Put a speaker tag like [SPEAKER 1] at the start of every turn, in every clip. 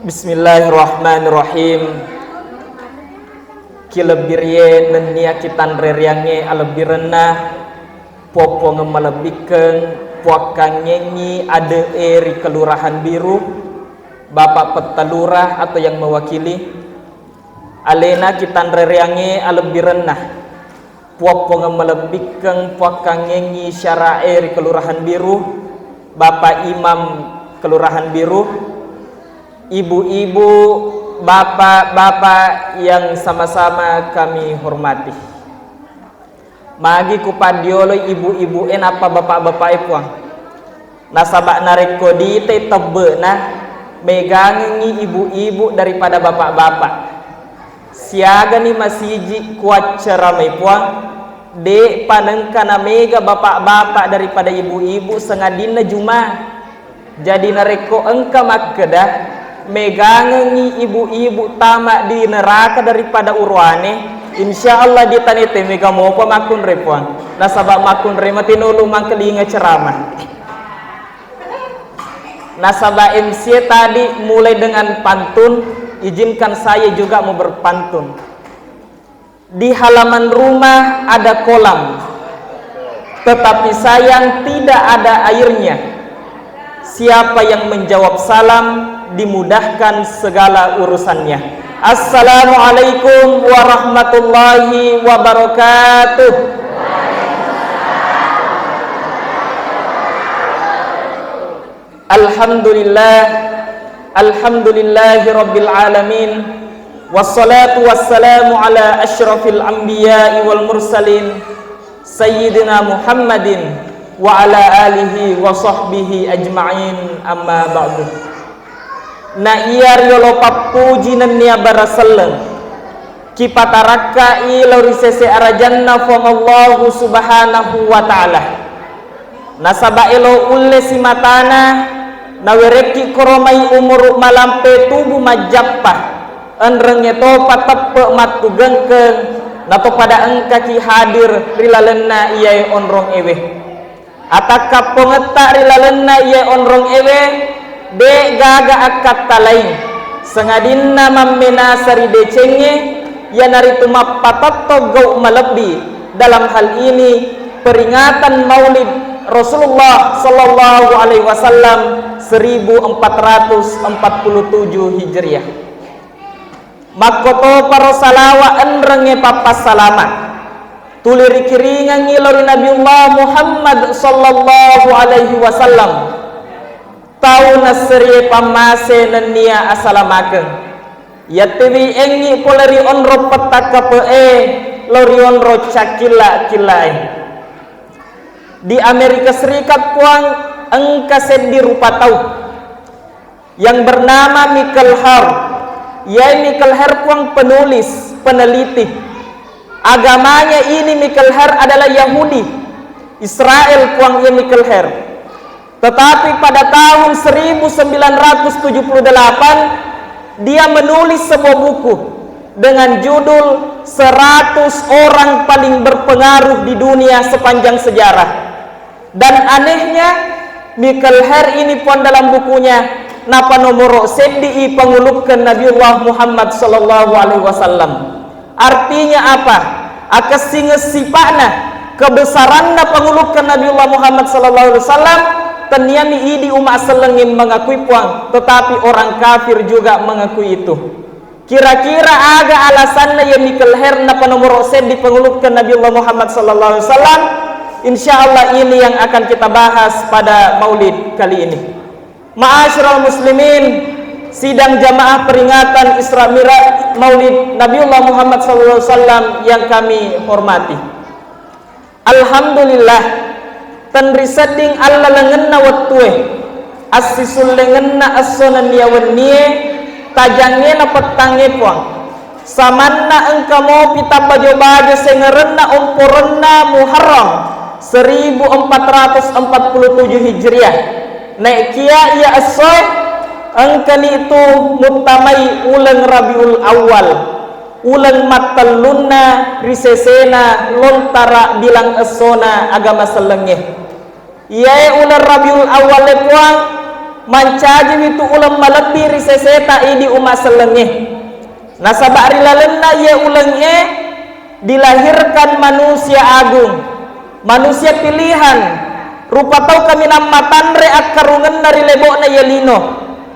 [SPEAKER 1] Bismillahirrahmanirrahim. Kilebirye nenia kitan reriange alebirena popo ngemalebikeun puakang nyenyi ade eri kelurahan biru Bapak Petalurah atau yang mewakili alena kitan reriange alebirena popo ngemalebikeun puakang nyenyi syara eri kelurahan biru Bapak Imam Kelurahan Biru, ibu-ibu, bapak-bapak yang sama-sama kami hormati. Magi kupadiolo ibu-ibu apa bapak-bapak puang. Nasabak nareko di tebe nah megangi ibu-ibu daripada bapak-bapak. Siaga ni masiji kuat ceramai puang. De panengkana mega bapak-bapak daripada ibu-ibu sengadina Jumat. Jadi nareko engka makedah megangi ibu-ibu tamak di neraka daripada urwane. Insyaallah di tanite mega mopo makun repuan. Nasabak makun remati nulu mangkelinga ceramah. Nasabak MC tadi mulai dengan pantun, izinkan saya juga mau berpantun. Di halaman rumah ada kolam, tetapi sayang tidak ada airnya. Siapa yang menjawab salam dimudahkan segala urusannya. Assalamualaikum warahmatullahi wabarakatuh. Alhamdulillah, alhamdulillahi rabbil alamin. Wassalatu wassalamu ala asyrafil anbiya'i wal mursalin Sayyidina Muhammadin wa ala alihi wa sahbihi ajma'in amma ba'du. Na iyar yolo papuji nenia barasalleng kipataraka ilo risese arajanna fongallahu subhanahu wa ta'ala. Nasaba ilo ulle simatana nawereki koromai umur malampe tubuh majappah enrengnya topa tepe matu gengkeng nato pada engkaki hadir rilalenna iyai onrong ewe ataka pengeta rilalenna iyai onrong ewe de gaga akat talain sengadinna mammena sari decenge ya naritu mappatatto gau malebi dalam hal ini peringatan maulid Rasulullah sallallahu alaihi wasallam 1447 Hijriah. Makoto para salawa enrenge papas salama tulir kiringan ngilori Nabiullah Muhammad sallallahu alaihi wasallam tau nasri pamase nenia asalamaken ya tewi engi poleri onro petaka pe lori onro cakila kilai di Amerika Serikat puang engka sedi rupa tau yang bernama Michael Hart. Ya Michael Hart puang penulis, peneliti. Agamanya ini Michael Hart adalah Yahudi. Israel puang ya Michael Hart. Tetapi pada tahun 1978 dia menulis sebuah buku dengan judul 100 orang paling berpengaruh di dunia sepanjang sejarah. Dan anehnya Michael Hart ini pun dalam bukunya napa nomor sedi pengulupkan Nabiullah Muhammad sallallahu alaihi wasallam. Artinya apa? Akasinge sipana kebesaranna pengulupkan Nabiullah Muhammad sallallahu alaihi wasallam teniani idi umat selengin mengakui puang, tetapi orang kafir juga mengakui itu. Kira-kira aga alasannya ya Michael Hart napa nomor sedi pengulupkan Nabiullah Muhammad sallallahu alaihi wasallam? Insyaallah ini yang akan kita bahas pada maulid kali ini. Ma'asyiral muslimin, sidang jamaah peringatan Isra Mi'raj Maulid Nabiullah Muhammad SAW yang kami hormati. Alhamdulillah, tanri seding alla lengenna wattueh, assisul lengenna assonan yawennie, tajangnya petangnya puang. Samanna engka mau pita bajo-bajo sengerenna umpurenna Muharram 1447 Hijriah. Naik kia ia asoy engkani itu mutamai ulang Rabiul Awal ulang matalunna risesena lontara bilang esona agama selengeh. Ia ulang Rabiul Awal lepuang mancaji itu ulang malebih riseseta idi umat selengeh. Nasabak rilalenna ye ulangnya dilahirkan manusia agung, manusia pilihan. Rupa tau kami nama tanre akarungan dari lebokna yelino.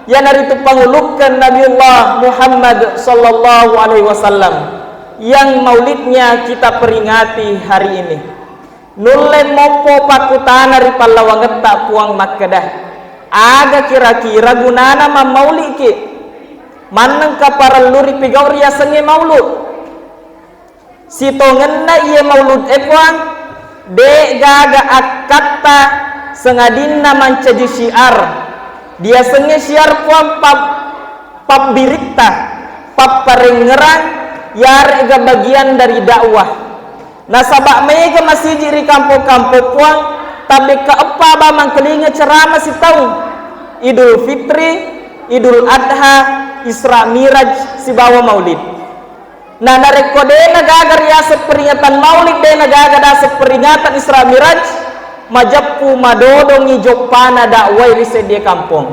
[SPEAKER 1] Ya nari tu pangulukkan Nabiullah Muhammad sallallahu alaihi wasallam yang maulidnya kita peringati hari ini. Nulle mopo pakutana ri pallawangeta puang Makkadah. Aga kira-kira gunana mamauli ki. Manang kaparalluri pigaw riya senge maulud. Sitongenna iye maulud puang de gaga akatta sengadinna mancaji syiar. Dia senge syiar puang pap birikta, pap parengerang yar ega bagian dari dakwah. Nasabak mega masih di kampung-kampung puang tapi keapa ba mangkelinga ceramah si tahun Idul Fitri, Idul Adha, Isra Miraj si bawa maulid. Nah narekode nagaga riasa peringatan maulid de nagaga dasa peringatan Isra Miraj majappu madodongi jopana dakwai di sedia kampung.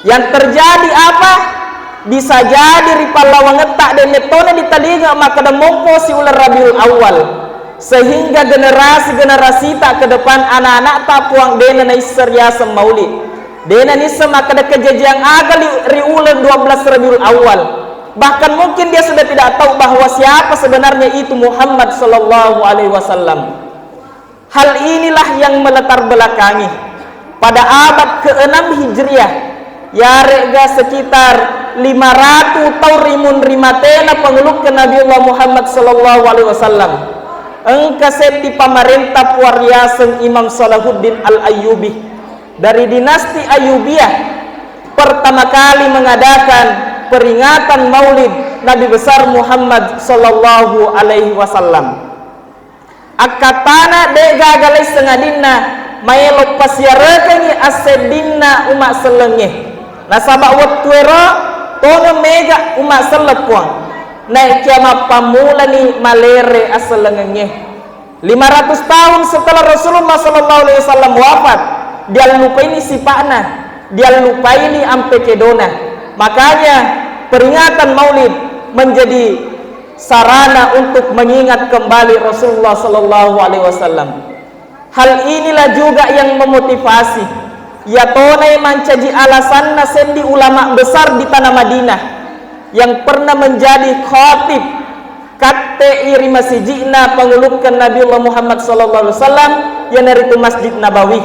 [SPEAKER 1] Yang terjadi apa? Bisa jadi ripala wangetak dan netona di telinga maka demongko si ular Rabiul Awal sehingga generasi tak ke depan anak-anak tak puang dena na seriasa maulid dena nisa maka ada kejadian agali riulan 12 Rabiul Awal. Bahkan mungkin dia sudah tidak tahu bahwa siapa sebenarnya itu Muhammad sallallahu alaihi wasallam. Hal inilah yang melatar belakangi pada abad ke-6 Hijriah ya rega sekitar 500 tahun rimun rimatena penguluk ke Nabiullah Muhammad sallallahu alaihi wasallam. Engka seti pamarentah puariasen Imam Salahuddin Al-Ayyubi dari dinasti Ayyubiyah pertama kali mengadakan peringatan Maulid Nabi besar Muhammad sallallahu alaihi wasallam. Akatana de gagalai sengadinna mayelok pasiarekani asedinna umat selengeh. Nasabak waktuero tono mega umat selepuang naik kiamat pamula ni malere aselengeh 500 tahun setelah Rasulullah sallallahu alaihi wasallam wafat dia lupa ini sipana dia lupa ini ampe kedona. Makanya peringatan Maulid menjadi sarana untuk mengingat kembali Rasulullah sallallahu alaihi wasallam. Hal inilah juga yang memotivasi ya tonai mancaji alasan nasendi ulama besar di tanah Madinah yang pernah menjadi khatib KTI masjidna pengulukkan Nabiullah Muhammad sallallahu alaihi wasallam yang dari itu Masjid Nabawi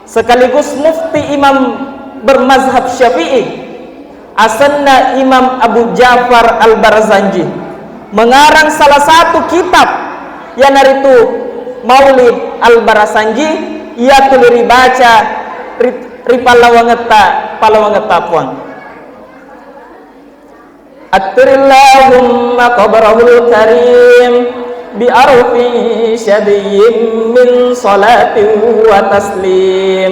[SPEAKER 1] sekaligus mufti imam bermazhab Syafi'i asanna Imam Abu Ja'far Al-Barzanji mengarang salah satu kitab yang dari itu Maulid Al-Barzanji ia tuliri baca palawangeta puang Attirillahumma qabrahul karim bi'arfi syadiyyin min salatin wa taslim.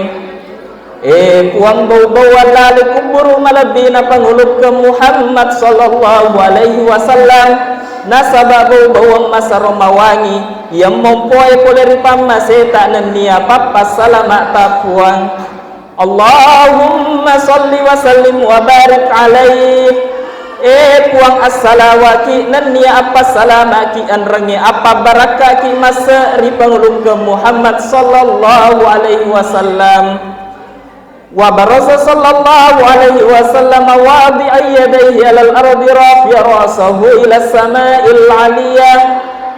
[SPEAKER 1] Puang bau-bau lali kubur malabina panguluk ke Muhammad sallallahu alaihi wasallam nasabak bau-bau masa romawangi yang mempuai poleri pamaseta nenia papas salamat tapuang. Allahumma salli wa sallim wa barik alaih. Puang as-salawati nenia apa salamaki anrangi apa barakaki masa ripangulung ke Muhammad sallallahu alaihi wasallam. Wa barasa sallallahu alaihi wasallam wadi'a yadayhi 'alal ardi rafi'a ra'sahu ila as-sama'il 'aliyah.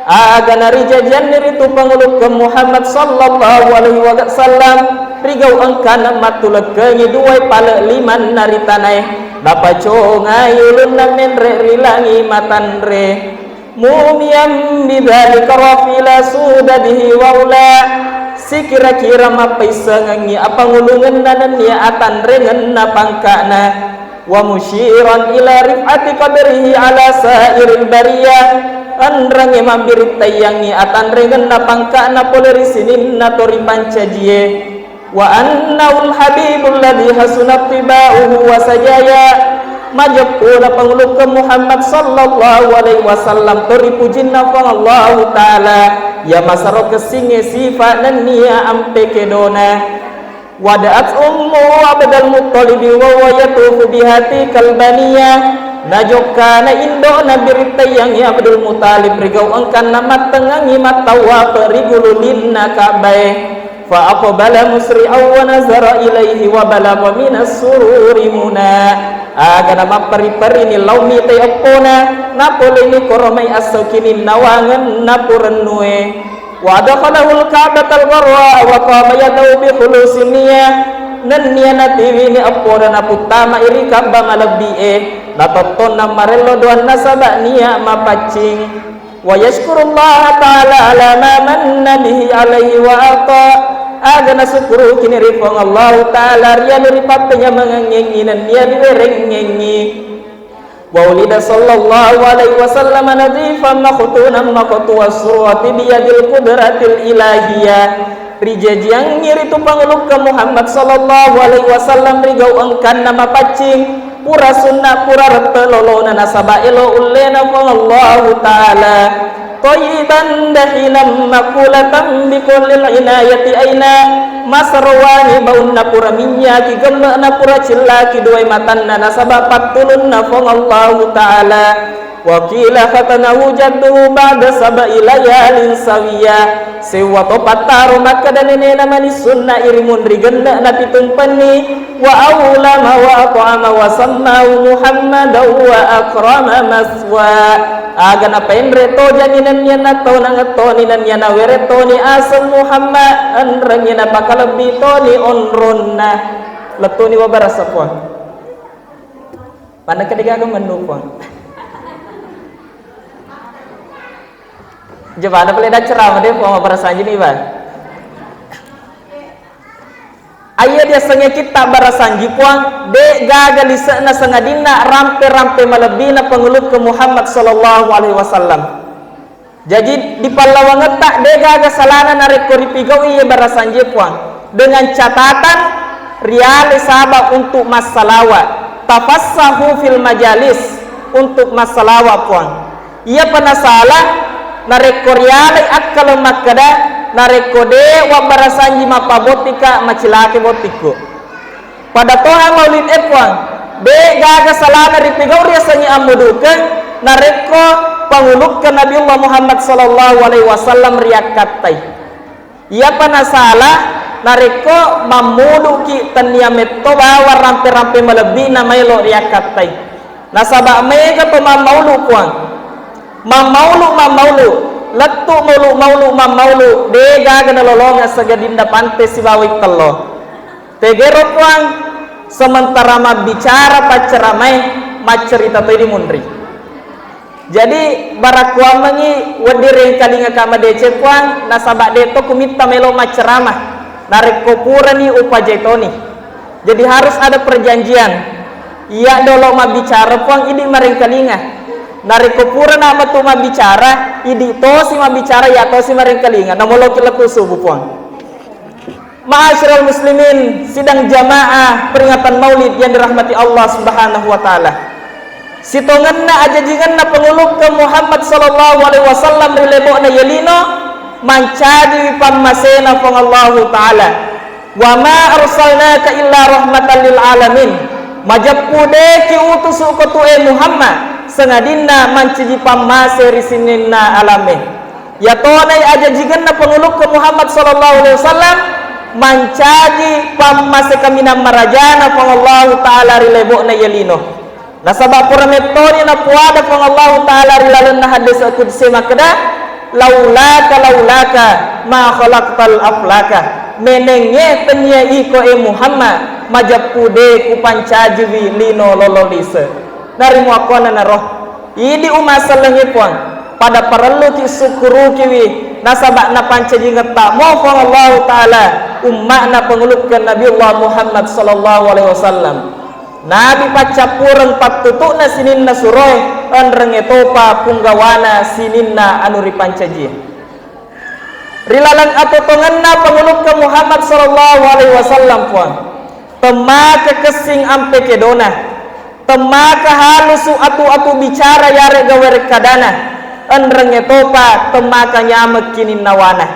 [SPEAKER 1] Agana rijajan itu panguluk ke Muhammad sallallahu alaihi wasallam rigau angkana matulekeng duai pala liman naritanai dapat congai ulun namen re rilangi matanre mumiam bidhalika rafila sudadihi waula si kira-kira mapai sengangi apa ngulungan nananya atan rengen na pangkana wa musyiran ila rifati qadrihi ala sairil bariyah andrange mambirit tayangi atan rengen na pangkana poleri sinin na tori pancajie wa annaul habibul ladhi hasunat tibauhu wa sajaya majapuna panguluk ke Muhammad sallallahu alaihi wasallam tori pujinna fa Allah taala ya masaro kesinge sifat dan nia ampe kedona Wada'at ummu Abdul Muttalib wa huwa yatufu bihati kalbaniyah. Najokana indo na biritayang ya Abdul Muttalib rigau angkan nama tengangi matawa perigululin na Ka'bah. Fa aqbala musri'aw wa nazara ilaihi wa balagha minas sururi muna. Aga nama pari-pari ni laumi tay apona napole ni koromay asakinin nawangan napurenue. Wa dakhalahul Ka'batal gharra wa qama yadahu bi khulusin niyah. Nan niya natiwi ni apona naputama iri Ka'bah malabie natoton na marelo doan nasaba niya mapacing. Wa yashkurullah ta'ala ala ma manna bihi alaihi wa ata. Aga nasukuru kini rifang Allah ta'ala riya niripapanya mengengenginan niya diwerengengi. Wa ulida sallallahu alaihi wasallam nadhifan makhutunan makhtuwa surati biyadil kudratil ilahiyah. Rijaji yang ngiri tu pangeluk ke Muhammad sallallahu alaihi wasallam rigau angkan nama pacing pura sunnah pura rettelolona nasaba elo ullena fallahu ta'ala thayyiban dahinam makulatan bikullil inayati aina masarwani baunna pura minyaki gemna pura cillaki duai matanna nasaba patulunna fallahu ta'ala wa qila khatanahu jadduhu ba'da sab'i layalin sawiyah. Sewa to pataro maka danene namani sunna irimun rigenda na pitumpani wa aulama wa at'ama wa sammahu Muhammadan wa akrama maswa. Aga na pendre to janinan nya na to nang to ninan nya na were to ni asal Muhammad anrang nya na bakal lebih to ni onronna letoni wa barasa po. Panang kadiga ka manupon. Jepang ada peleda ceramah dia mau barasanji nih bang. Ayah dia sengaja kita barasanji puang de gagal lisana sengadina rampe melebina pengelut ke Muhammad sallallahu alaihi wasallam. Jadi di Palawan tak de gagal salana narik koripigau iya barasanji puang dengan catatan riale sabab untuk masalawa tafassahu fil majalis untuk masalawa puang. Ia pernah salah nareko riale akkalo makkada nareko de wa barasanji mapabotika macilake botiko pada toha maulid epwang de gaga salana ripigau riasanyi amudukan nareko pangulukkan Nabiullah Muhammad sallallahu alaihi wasallam riakatai ia panasala nareko mamuduki taniametto bawa rampe-rampe melebi namailo riakatai nasaba mega to mamaulu kuang mamaulu letu maulu de gaga nololonga sagadinda pante si bawik tello tegero puang sementara ma bicara paceramai macerita tadi mundri jadi barakwa mengi wedire kalinga kama dece puang nasaba de to kumita melo maceramah narik kopurani upajaitoni jadi harus ada perjanjian iya dolo ma bicara puang ini maring kalinga narik kopura nama tu bicara idi to si bicara ya to si maring kalinga namolo kilaku subuh puang. Ma'asyiral muslimin sidang jamaah peringatan maulid yang dirahmati Allah subhanahu wa ta'ala sitonganna ajajinganna penguluk ke Muhammad sallallahu alaihi wasallam rilebokna yelino mancadi pammasena pang Allah ta'ala wa ma arsalnaka illa rahmatan lil alamin majappude ki utusu kotue Muhammad sengadina manciji pamase risininna alame ya tonai aja jiganna penguluk ke Muhammad sallallahu alaihi wasallam mancaji pamase kamina marajana pang Allah taala rilebokna yelino nasaba purametoni na puada pang Allah taala rilalun na hadis qudsi makda laulaka ma khalaqtal aflaka menenge tenya iko Muhammad majappude ku pancaji lino lololise dari muakona na roh idi umasalengi puang pada perlu ki syukuru kiwi nasabak na pancaji ngeta mo fa Allah taala umma na pengulukkan Nabiullah Muhammad sallallahu alaihi wasallam nabi pacapureng pattutukna sininna suroy anreng etopa punggawana sininna anuri pancaji rilalang atotonganna pengulukkan Muhammad sallallahu alaihi wasallam puang temaka kesing ampe kedona temaka halusu atu bicara yare gawere kadana enreng etopa temaka nyamek kinin nawana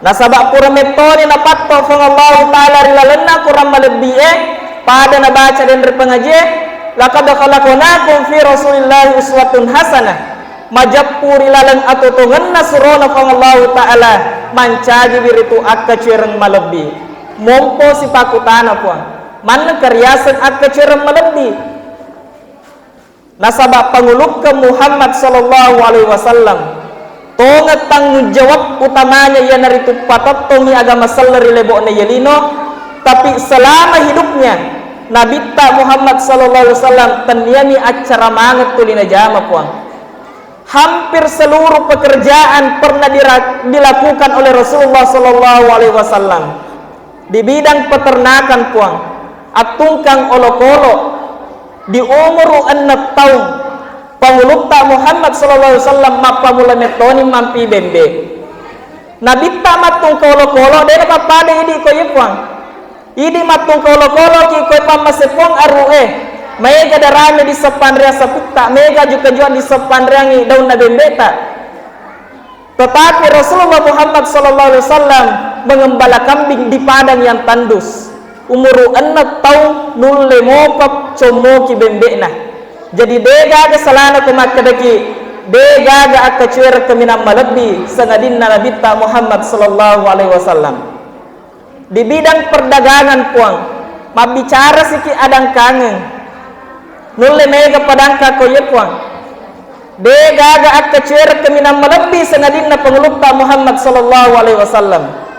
[SPEAKER 1] Nasabak pura metode na patto fang Allah Ta'ala rilalenna kurang malebih pada na baca dan berpengaji laqad khalaqnakum fi Rasulillah uswatun hasanah majapuri lalang atau tungenna surona fang Allah Ta'ala mancagi biritu akka cereng malebih mompo si pakutana puang mana karyasan akka cereng malebih nasabak panguluk ke Muhammad sallallahu alaihi wasallam tonga tanggung jawab utamanya ia naritu patattongi agama salleri lebokne yelino tapi selama hidupnya Nabi Muhammad sallallahu alaihi wasallam teniami acara manget tulina jama puang hampir seluruh pekerjaan pernah dilakukan oleh Rasulullah sallallahu alaihi wasallam di bidang peternakan puang atungkang olok-olok di umur 6 tahun pangulukta Muhammad sallallahu alaihi wasallam mapamula metoni mampi bembe Nabi matung kolo-kolo dena papada idi ko yipang idi matung kolo-kolo ki ko pamasepong arue mega darame di sepandrea sapukta mega juga jual di sepandreangi daun na bembeta tetapi Rasulullah Muhammad sallallahu alaihi wasallam mengembala kambing di padang yang tandus umur 6 tahun nulle mopap comoki bembena jadi dega kesalana kumakadaki dega ga akacuer keminam malebbi sangadinna Nabi Muhammad sallallahu alaihi wasallam di bidang perdagangan puang mabicara siki adang kangen nulle mega padangka koye puang dega ga akacuer keminam malebbi sangadinna pangulukta Muhammad sallallahu alaihi wasallam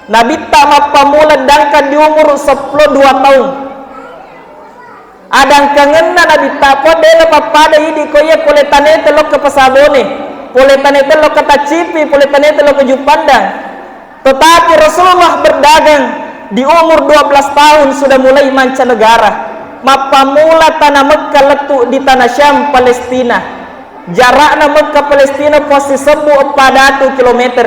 [SPEAKER 1] Nabi mapamula dangka di umur 12 tahun adang kangenna Nabi tapo dela papada idi koye pole tanete lo ke pasabone pole tanete lo ke tacipi pole tanete lo ke jupandang tetapi Rasulullah berdagang di umur 12 tahun sudah mulai mancanegara mapamula tanah Mekkah letuk di tanah Syam Palestina jarakna Mekkah Palestina posisi 40 kilometer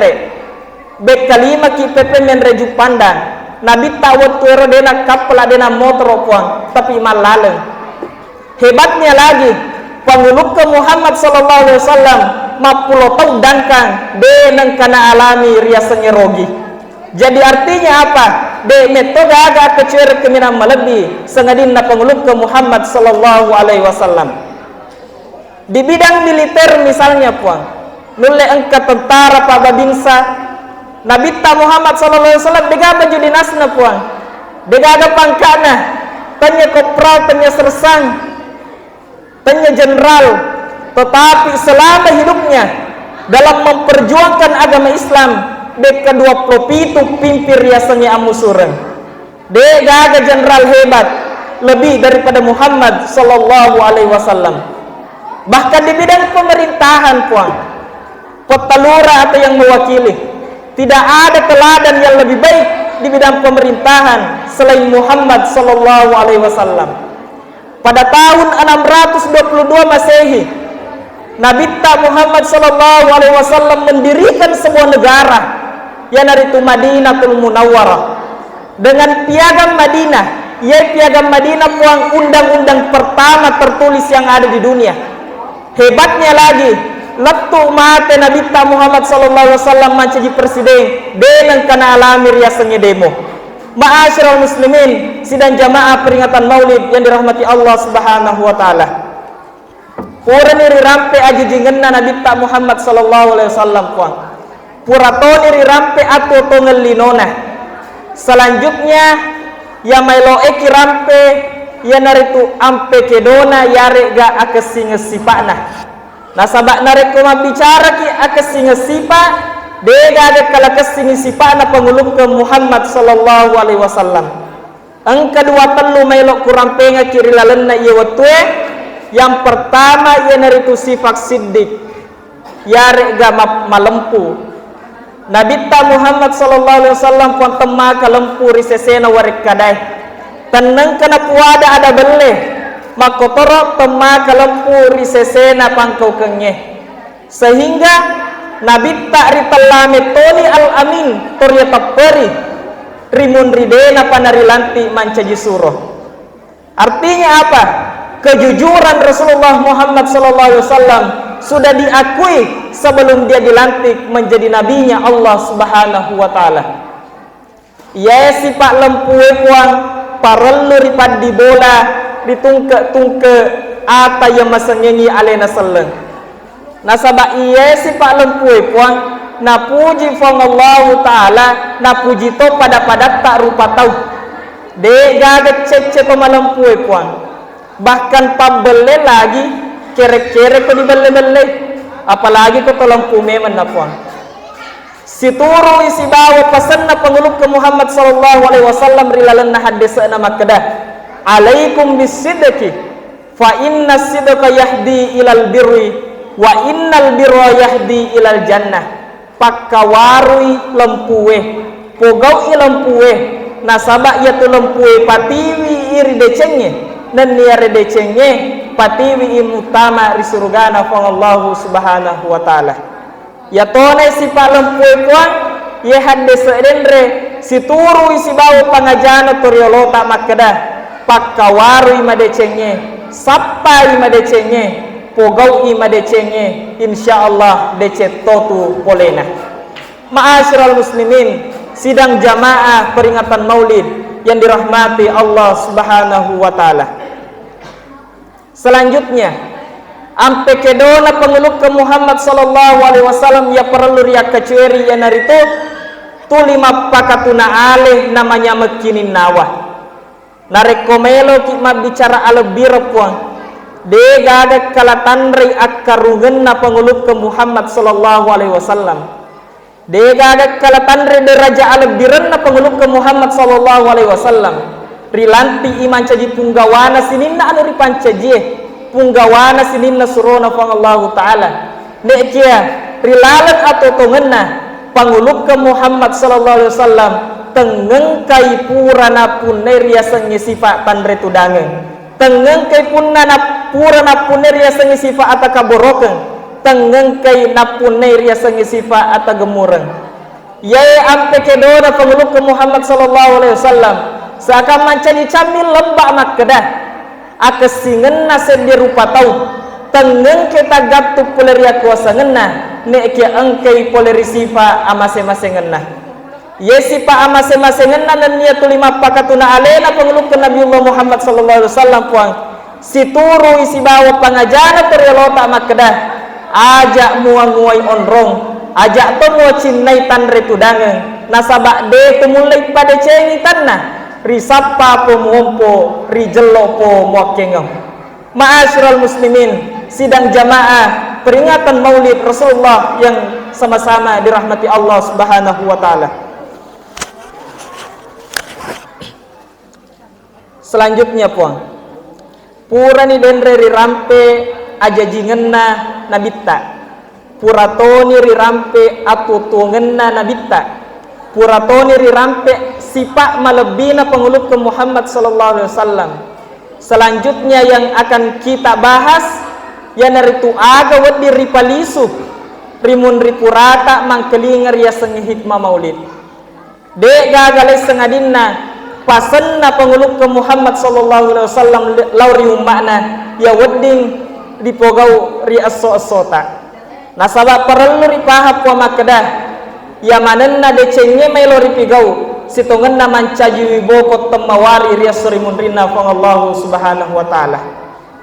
[SPEAKER 1] bekalima ki pepe menre jupandang Nabi tawat tuero dena kapal dena motor puang tapi malaleng hebatnya lagi panguluk ke Muhammad sallallahu alaihi wasallam mapulo tau dangkang denang kana alami riasanya rogi jadi artinya apa de metoda aga kecuer keminam malebi sengadinna panguluk ke Muhammad sallallahu alaihi wasallam di bidang militer misalnya puang nulle angkat tentara pababinsa Nabi Muhammad sallallahu alaihi wasallam dega baju dinasna puang dega aga pangkana tanya kopral tanya sersang tanya jenderal tetapi selama hidupnya dalam memperjuangkan agama Islam deka 27 pimpin riasanya amusuran dega aga jenderal hebat lebih daripada Muhammad sallallahu alaihi wasallam bahkan di bidang pemerintahan puang petalura atau yang mewakili tidak ada teladan yang lebih baik di bidang pemerintahan selain Muhammad sallallahu alaihi wasallam. Pada tahun 622 Masehi, Nabi Muhammad sallallahu alaihi wasallam mendirikan sebuah negara yang yaitu Madinatul Munawwarah. Dengan piagam Madinah, yaitu piagam Madinah puang undang-undang pertama tertulis yang ada di dunia. Hebatnya lagi letu mate Nabi Muhammad sallallahu alaihi wasallam mancaji presiden dengan kana alami riasanya demo ma'asyiral muslimin sidang jamaah peringatan maulid yang dirahmati Allah subhanahu wa ta'ala pura niri rampe aji jingenna Nabi Muhammad sallallahu alaihi wasallam puang pura to niri rampe atau tongel linona selanjutnya ya mailo eki rampe ya naritu ampe kedona yare ga akesi ngesipana nasabak nareko bicara ki akesi ngesipa dega ada kala kesi ngesipa na pangulung ke Muhammad sallallahu alaihi wasallam ang kedua telu mailok kurang penga kiri lalenna iya watue yang pertama ia naritu sifat siddiq yare ga malempu Nabi Muhammad sallallahu alaihi wasallam pun tema kalempu risesena warik kadai tenang kana puada ada beleh makotorok tema kalempuri sesena pangkau kengnya sehingga Nabi ritallame toni al-amin torya taperi rimun ridena panarilanti mancaji suruh artinya apa kejujuran Rasulullah Muhammad sallallahu alaihi wasallam sudah diakui sebelum dia dilantik menjadi nabinya Allah Subhanahu wa taala. Ia sifat lempue puang parellu ripad di bola ditungke-tungke ata yang masengengi alena seleng. Nasabak ia sifat lempue puang na puji fong Allah taala na puji to pada tak rupa tau. De gaget cek pemalempue puang. Bahkan pabele lagi kerek-kerek ko dibele-bele, apalagi ko lampu meman na puang. Situru isi bawa pesan na penguluk ke Muhammad sallallahu alaihi wasallam rilalan na hadis na Makkah. Alaikum bisidqi fa inna sidqa yahdi ilal birri wa innal birra yahdi ilal jannah. Pakkawarui lempue pogau ilempue nasabak ya tu lempue patiwi iri decengnya dan niare decengnya patiwi imutama risurgana fong Allah Subhanahu wa taala. Ya tone si palempue puang ye hadde sedenre situru isi bawa pangajana toriolota Makkah pakkawaru ima decengnya sappa ima decengnya pogau ima decengnya insyaallah decet totu polena. Ma'asyiral muslimin, sidang jamaah peringatan Maulid yang dirahmati Allah Subhanahu wa taala. Selanjutnya, ampe kedona penguluk ke Muhammad sallallahu alaihi wasallam ya perlu riak kecueri yang naritu tulima pakatuna aleh namanya mekinin nawa. Narekomelo kima bicara alebir puang. De gada kalatanri akarungen na penguluk ke Muhammad sallallahu alaihi wasallam. De gada kalatanri deraja alebiran na penguluk ke Muhammad sallallahu alaihi wasallam. Rilanti iman caji punggawana sininna anu ripancaji punggawana sininna surona fang Allah taala. Nekia rilalat atau tongenna penguluk ke Muhammad sallallahu alaihi wasallam tengeng kai purana puneria sengi sifat tanre tudangen. Tengeng kai purana puneria sengi sifat ataka borokeng. Tengeng kai napuneria sengi sifat ata gemureng. Yai ampe kedona penguluk ke Muhammad sallallahu alaihi wasallam seakan mancani camil lembak Makkah akesingen nase di rupa tau tengeng kita gaptu poleria kuasa ngena nek ke engkei poleri sifa amase-mase ngena ye sifa amase-mase ngena dan niatu lima pakatuna alena penguluk ke Nabiullah Muhammad sallallahu alaihi wasallam puang situru isi bawa pangajana teriolota Makkah ajak muang-muai onrong ajak to mua cinnai tanre tudangen nasabak de tumulai pada cengi tanah risapa po muompo rijelo po muakengam. Ma'asyiral muslimin, sidang jamaah peringatan Maulid Rasulullah yang sama-sama dirahmati Allah Subhanahu wa taala. Selanjutnya puang purani denre rirampe ajajingenna nabitta puratoni rirampe atutungenna nabitta puratoni rirampe sifat malebina penguluk ke Muhammad sallallahu alaihi wasallam. Selanjutnya yang akan kita bahas yang naritu aga wedi ripalisu rimun ripurata mangkelingar ya sengi hikmah maulid. De gagale sengadinna pasenna penguluk ke Muhammad sallallahu alaihi wasallam lauri umakna ya wedding dipogau ri asso-assota. Nasabak perlu ripahap wa Makkah ya manenna decengnya melori pigau sitongenna mancaji wiboko temawari rias surimun rina fang Allah Subhanahu wa taala.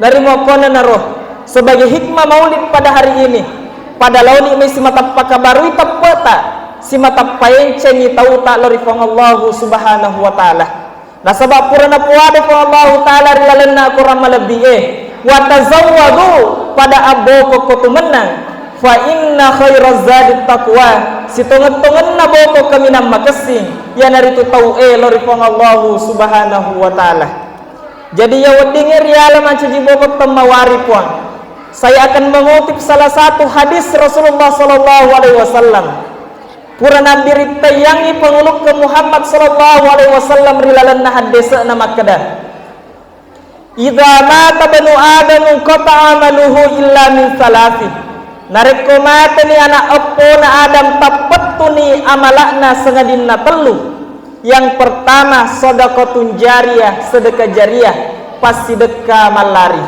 [SPEAKER 1] Dari mokona naroh sebagai hikmah maulid pada hari ini pada launi ini simata pakabarui tapeta simata payencengi tauta lori fang Allah Subhanahu wa taala. Nasabak purana puade fang Allah taala rilalenna Quran malabie wa tazawwadu pada aboko kotumenang fa inna khairaz zadi taqwa sitongen-tongen na boko kami nang makasing ya naritu tau lori fong Allah Subhanahu wa taala. Jadi ya wedinge riala mancaji boko temawari puang saya akan mengutip salah satu hadis Rasulullah sallallahu alaihi wasallam purana diri tayangi penguluk ke Muhammad sallallahu alaihi wasallam rilalanna hadisna Makkah idza mata banu adam qata'a amaluhu illa min thalathi nareko mata ni anak epo na Adam tapetuni amalakna sengadinna telu. Yang pertama sedekah jariyah, sedekah jariyah pas sedekah malari.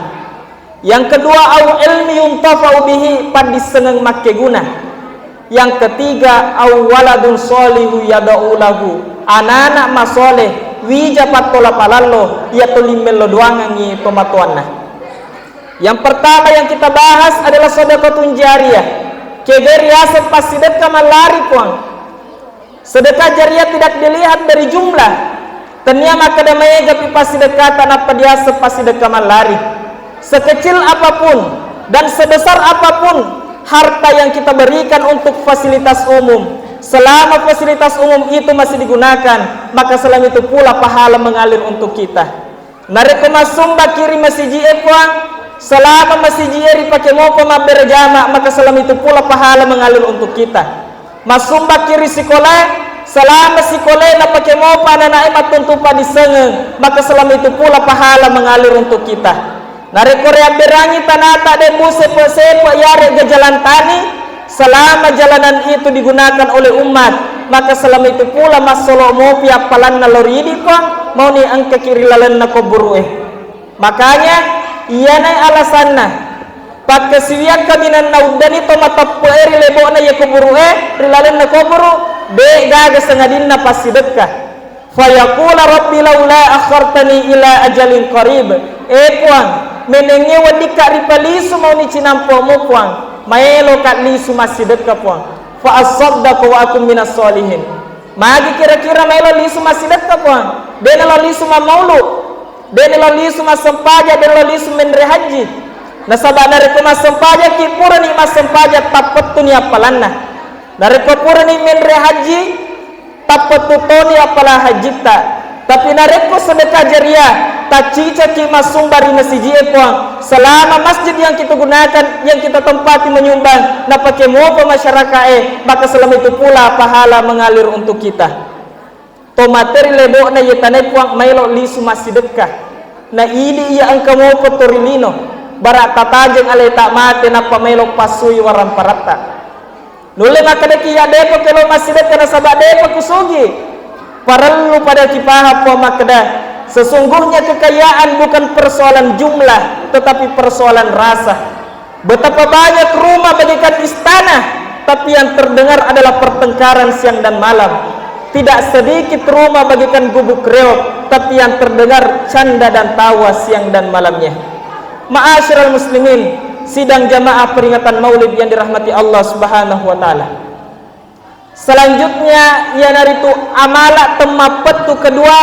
[SPEAKER 1] Yang kedua, au ilmi yuntafa'u bihi, padi seneng make guna. Yang ketiga, au waladun solihu yada'u lahu, anak-anak masoleh wija patola palallo ya tolimelo doangangi pematuanna. Yang pertama yang kita bahas adalah sedekatun jariyah. Kegeri asap pas sedekah malari puang. Sedekah jariyah tidak dilihat dari jumlah. Tenia maka damai gapi pas sedekah tanpa dia pas sedekah malari. Sekecil apapun dan sebesar apapun harta yang kita berikan untuk fasilitas umum, selama fasilitas umum itu masih digunakan, maka selama itu pula pahala mengalir untuk kita. Nareko masumba kiri masih puang, selama masih jiri pakai mopo berjamaah, maka selama itu pula pahala mengalir untuk kita. Masumba kiri sekolah, selama sekolah na pakai mopo anak-anak matuntupa disengeng, maka selama itu pula pahala mengalir untuk kita. Nareko rea berangi tanata de sepo yare ke jalan tani, selama jalanan itu digunakan oleh umat, maka selama itu pula masolo mopi apalan naloridi pang mau ni angka kiri lalan na kuburu. Makanya iya na alasanna pagkasiwiak kaminan naudani to matappueri lebo na ya kuburu rilalan na kuburu be gaga sangadin na pasidekah. Fayaqula rabbi laula akhartani ila ajalin qarib. Puang menenge wadika ripalisu mau ni cinampo mo puang maelo kat lisu masih dekat puang fa asaddaqu wa akum minas solihin. Magi kira-kira maelo lisu masih dekat puang denalo lisu maulu denalo lisu masempaja denalo lisu menre haji nasabana reko masempaja ki pura ni masempaja tapettu ni apalanna nareko pura ni menre haji tapettu toni apala hajita. Tapi nareko sedekah jariyah tacica ki masumbari masjid puang selama masjid yang kita gunakan yang kita tempati menyumbang na pakai mopo masyarakat maka selama itu pula pahala mengalir untuk kita. To materi lebo na yetane puang mailo lisu masidekah na idi iya angka mopo torilino barak tatajeng ale tak mate na pamailo pasui waram parata nule maka deki ya depo kelo masidekah na sabak depo kusugi. Perlu pada kipaha po makda. Sesungguhnya kekayaan bukan persoalan jumlah, tetapi persoalan rasa. Betapa banyak rumah bagikan istana, tapi yang terdengar adalah pertengkaran siang dan malam. Tidak sedikit rumah bagikan gubuk reog, tapi yang terdengar canda dan tawa siang dan malamnya. Ma'asyiral muslimin, sidang jamaah peringatan Maulid yang dirahmati Allah Subhanahu wa taala. Selanjutnya ia naritu amala temapettu kedua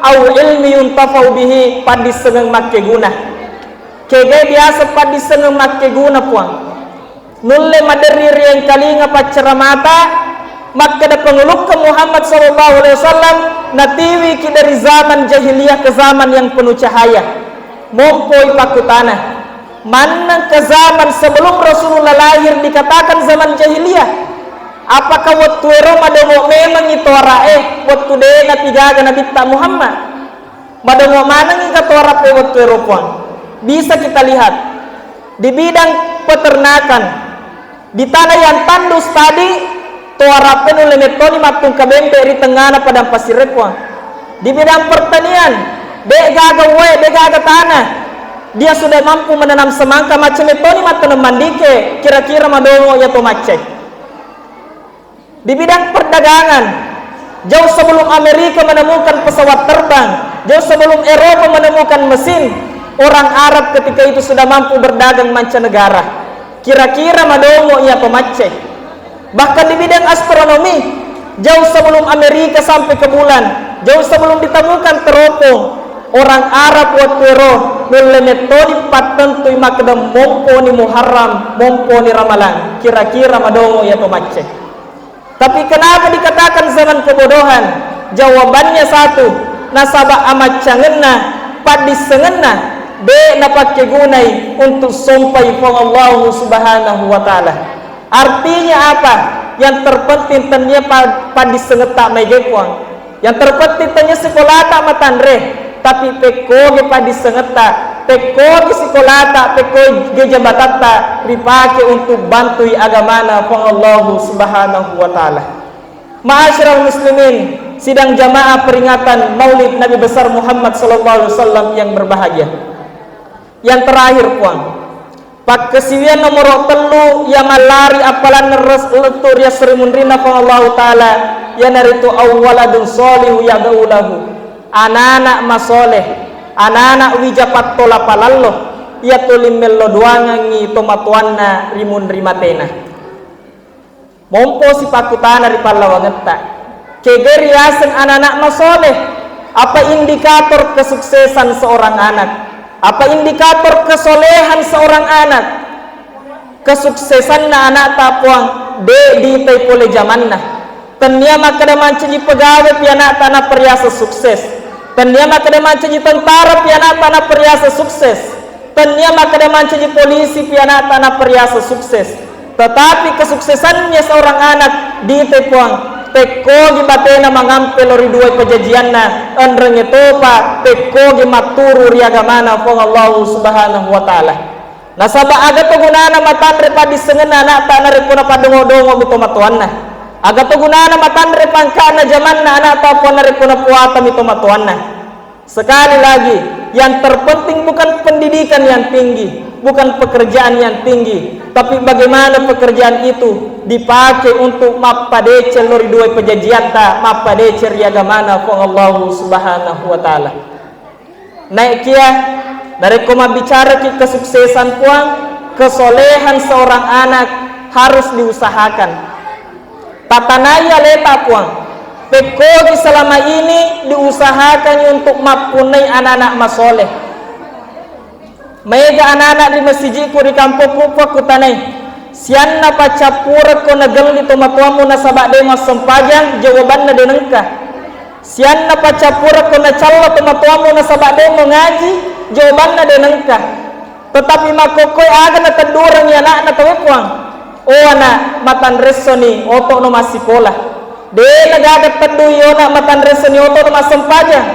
[SPEAKER 1] au ilmi yuntafau bihi padi sengeng make guna. Kege biasa padi sengeng make guna puang. Nulle maderi yang kalinga paceramata maka da penguluk ke Muhammad sallallahu alaihi wasallam natiwi ki dari zaman jahiliyah ke zaman yang penuh cahaya. Mompoi pakutana. Mana ke zaman sebelum Rasulullah lahir dikatakan zaman jahiliyah. Apakah waktu Ramadan memang itu arae waktu de Nabi gaga Nabi ta Muhammad madamo mana ngi katora pe waktu Eropa bisa kita lihat di bidang peternakan di tanah yang tandus tadi toara penu lemetoni matung kabembe ri tengana padang pasir repwa di bidang pertanian de gaga tanah dia sudah mampu menanam semangka macam metoni matanam mandike kira-kira madongo ya to macet. Di bidang perdagangan, jauh sebelum Amerika menemukan pesawat terbang, jauh sebelum Eropa menemukan mesin, orang Arab ketika itu sudah mampu berdagang mancanegara. Kira-kira madongo ia pemaceh. Bahkan di bidang astronomi, jauh sebelum Amerika sampai ke bulan, jauh sebelum ditemukan teropong, orang Arab waktu roh melemetoni patentui makdam mompo ni Muharram, mompo ni Ramalan. Kira-kira madongo ia pemaceh. Tapi kenapa dikatakan zaman kebodohan? Jawabannya satu, nasabah amat cangenna, padis sengenna, be napak kegunai untuk sompai pong Allah Subhanahu wa taala. Artinya apa? Yang terpenting tanya padis sengeta megepong. Yang terpenting tanya sekolah tak matanre, tapi peko ge padis sengeta. Peko di sekolata, peko di jabatata dipakai untuk bantu agamana pun Allah Subhanahu wa taala. Ma'asyiral muslimin, sidang jamaah peringatan Maulid Nabi besar Muhammad sallallahu alaihi wasallam yang berbahagia. Yang terakhir puan, Pak kesiwian nomor telu ya malari apalan letur ya serimunrina fa Allah taala ya naritu awwaladun solihu yad'ulahu. Anak-anak masoleh, anak-anak wijapat tola palallo ya tulimello duangangi tomatuanna rimun rimatena. Mompo si pakutana ri pallawangetta. Kegeriasan anak-anak masoleh, apa indikator kesuksesan seorang anak? Apa indikator kesolehan seorang anak? Kesuksesan na anak tapuang de di tepole zamanna. Tenia makada manci pegawai piana tanah periasa sukses. Tenia makada manci tentara piana tanah periasa sukses. Tenia makada manci polisi piana tanah periasa sukses. Tetapi kesuksesannya seorang anak di tepuang teko gi batena mangampel ori dua pejajianna andreng itu pa teko gi maturu ri agamana fong Allah subhanahu wa taala. Nasaba aga to gunana matandre pa disengena anak tanare kuna padongo-dongo mito matuanna. Aga to gunana matandre pangkana zamanna anak ta ponare kuna puata mito matuanna. Sekali lagi, yang terpenting bukan pendidikan yang tinggi, bukan pekerjaan yang tinggi, tapi bagaimana pekerjaan itu dipakai untuk mappadecel lori dua pejajianta, mappadecel yagamana fong Allah subhanahu wa ta'ala. Naik kia dari koma bicara ki kesuksesan puang, kesolehan seorang anak harus diusahakan. Tatanaya leta puang, pekogi selama ini diusahakan untuk mapunai anak-anak masoleh. Mega anak-anak di masjidku di kampung kupa kutanai. Sianna pacapura ko nagal di tomatuamu nasabak de mas sempajang jawabanna denengka. Sianna pacapura ko nacalla tomatuamu nasabak de mengaji jawabanna denengka. Tetapi makokoy aga na tadurang ya anak na tawipuang. O anak matan resoni oto no masikola. De nagagat taduyo na matan resoni oto no masempajang.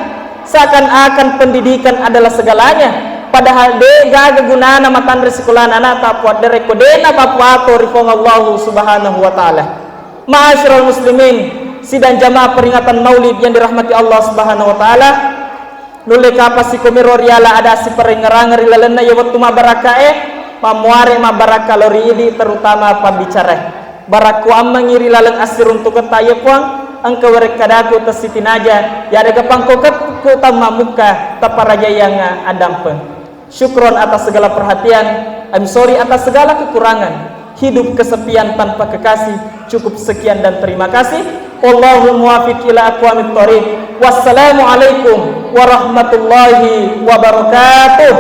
[SPEAKER 1] Seakan-akan pendidikan adalah segalanya. Padahal de gaga gunana matandre sekolah anak tapuat de rekodena papuato rifong Allah subhanahu wa ta'ala. Ma'asyiral muslimin, sidang jamaah peringatan maulid yang dirahmati Allah subhanahu wa ta'ala. Nule kapa si komiro riala ada si perengerang rilalena ya waktu mabarakae pamuare mabaraka lori ini terutama pembicara. Baraku amma ngiri lalang asir untuk ketaya puang angka werek kadaku tesitinaja ya ada kepangkoket ku tamamuka taparaja yang adampeng. Syukron atas segala perhatian, I'm sorry atas segala kekurangan. Hidup kesepian tanpa kekasih. Cukup sekian dan terima kasih. Wallahul muwaffiq ila aqwamit thoriq. Wassalamualaikum warahmatullahi wabarakatuh.